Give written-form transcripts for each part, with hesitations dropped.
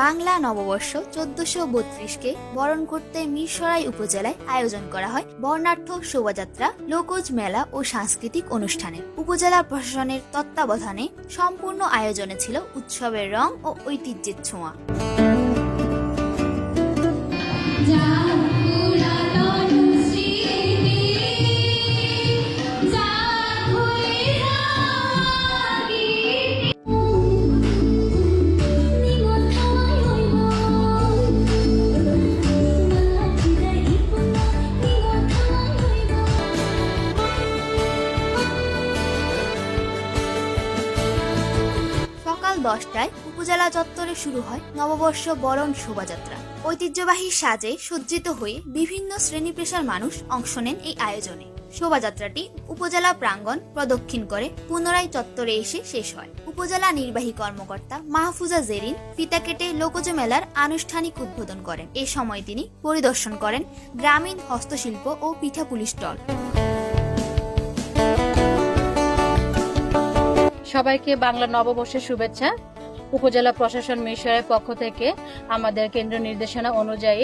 বাংলা নববর্ষ 1432-কে বরণ করতে মিরসরাই উপজেলায় আয়োজন করা হয় বর্ণাঢ্য শোভাযাত্রা, লোকজ মেলা ও সাংস্কৃতিক অনুষ্ঠানের। উপজেলা প্রশাসনের তত্ত্বাবধানে সম্পূর্ণ আয়োজনে ছিল উৎসবের রং ও ঐতিহ্যের ছোঁয়া। সকাল 10টায় উপজেলা চত্বরে শুরু হয় নববর্ষ বরণ শোভাযাত্রা। ঐতিহ্যবাহী সাজে সজ্জিত হয়ে বিভিন্ন শ্রেণী পেশার মানুষ অংশ নেন এই আয়োজনে। শোভাযাত্রাটি উপজেলা প্রাঙ্গণ প্রদক্ষিণ করে পুনরায় চত্বরে এসে শেষ হয়। উপজেলা নির্বাহী কর্মকর্তা মাহফুজা জেরিন ফিতা কেটে লোকজ মেলার আনুষ্ঠানিক উদ্বোধন করেন। এ সময় তিনি পরিদর্শন করেন গ্রামীণ হস্তশিল্প ও পিঠাপুলি স্টল। সবাইকে বাংলা নববর্ষের শুভেচ্ছা। উপজেলা প্রশাসন মিরসরাইয়ের পক্ষ থেকে আমাদের কেন্দ্রীয় নির্দেশনা অনুযায়ী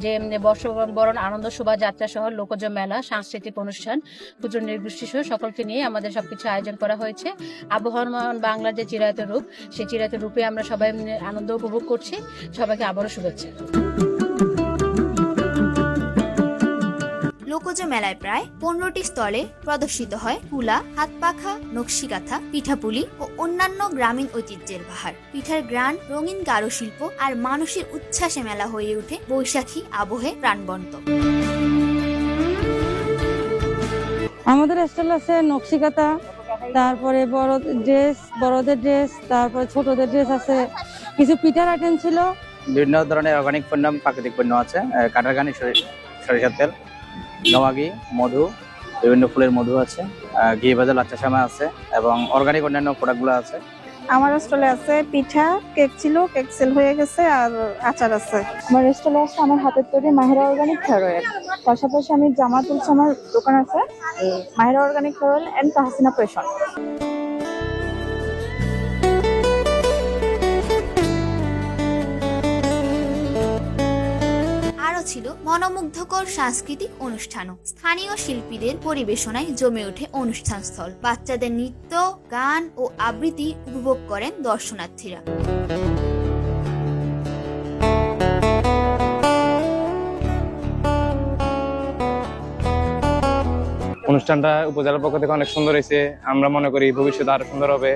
যে বর্ষবরণ আনন্দ শোভাযাত্রা সহ লোকজ মেলা, সাংস্কৃতিক অনুষ্ঠান, পুজো নৃগোষ্ঠী সহ সকলকে নিয়ে আমাদের সবকিছু আয়োজন করা হয়েছে। আবহমান বাংলার যে চিরায়ত রূপ, সেই চিরায়ত রূপে আমরা সবাই আনন্দ উপভোগ করছি। সবাইকে আবারও শুভেচ্ছা। লোকজ মেলায় প্রায় 15টি স্টলে প্রদর্শিত হয় তুলা, হাতপাখা, নকশিকাঁথা, পিঠাপুলি ও অন্যান্য গ্রামীণ ঐতিহ্যের বাহার। পিঠার গ্রান, রঙিন কারুশিল্প আর মানুষের উচ্ছ্বাসে মেলা হয়ে ওঠে বৈশাখী আবহে প্রাণবন্ত। আমাদের স্টল আছে নকশিকাঁথা, তারপরে বড়দের ড্রেস, তারপরে ছোটদের ড্রেস আছে, কিছু পিঠার আইটেম ছিল, বিভিন্ন ধরনের অর্গানিক পণ্য, প্রাকৃতিক পণ্য আছে, কাটারঘানি, সরিষার তেল, গাওয়াঘি, মধু, বিভিন্ন ফুলের মধু আছে, ঘি ভাজা লাচ্চা সামা আছে এবং অর্গানিক অন্যান্য প্রোডাক্টগুলো আছে। আমার স্টলে আছে পিঠা, কেক ছিল, কেক সেল হয়ে গেছে, আর আচার আছে। আমার স্টলে আছে আমার হাতের তৈরি মাহিরা অর্গানিক হেয়ার অয়েল। পাশাপাশি আমি জামা তুলছি, আমার দোকান আছে Mahira organic hair oil and Tahsina পেশন। ছিল মনোমুগ্ধকর সাংস্কৃতিক অনুষ্ঠানও। স্থানীয় শিল্পীদের পরিবেশনায় জমে ওঠে অনুষ্ঠানস্থল। বাচ্চাদের নৃত্য, গান ও আবৃত্তি উপভোগ করেন দর্শনার্থীরা। অনুষ্ঠানটা উপজেলার পক্ষ থেকে অনেক সুন্দর হয়েছে। আমরা মনে করি ভবিষ্যতে আরো সুন্দর হবে।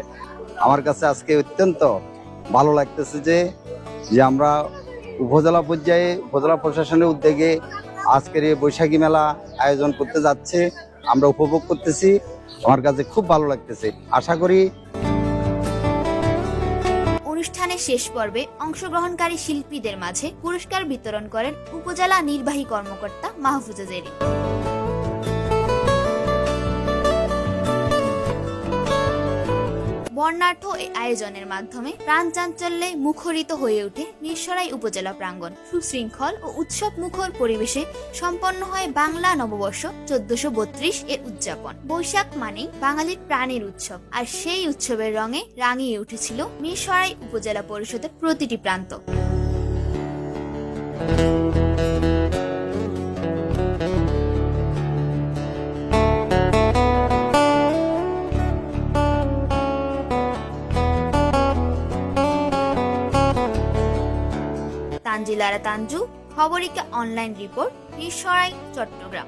আমার কাছে আজকে অত্যন্ত ভালো লাগতেছে যে আমরা উপজেলা পর্যায়ে উপজেলা প্রশাসনের উদ্যোগে আজকের এই বৈশাখী মেলা আয়োজন করতে যাচ্ছে। আমরা উপভোগ করতেছি, আমার কাছে খুব ভালো লাগতেছে। আশা করি অনুষ্ঠানের শেষ পর্বে অংশগ্রহণকারী শিল্পীদের মাঝে পুরস্কার বিতরণ করেন উপজেলা নির্বাহী কর্মকর্তা মাহফুজা জেরিন। বর্ণাঢ্য এই আয়োজনের মাধ্যমে প্রাণ চাঞ্চল্যে মুখরিত হয়ে ওঠে মিরসরাই উপজেলা প্রাঙ্গণ। সুশৃঙ্খল ও উৎসব মুখর পরিবেশে সম্পন্ন হয় বাংলা নববর্ষ 1432 এর উদযাপন। বৈশাখ মানেই বাঙালির প্রাণের উৎসব, আর সেই উৎসবের রঙে রাঙিয়ে উঠেছিল মিরসরাই উপজেলা পরিষদের প্রতিটি প্রান্ত। তানজিলারা তানজু, খবরিকা অনলাইন রিপোর্ট, মিরসরাই, চট্টগ্রাম।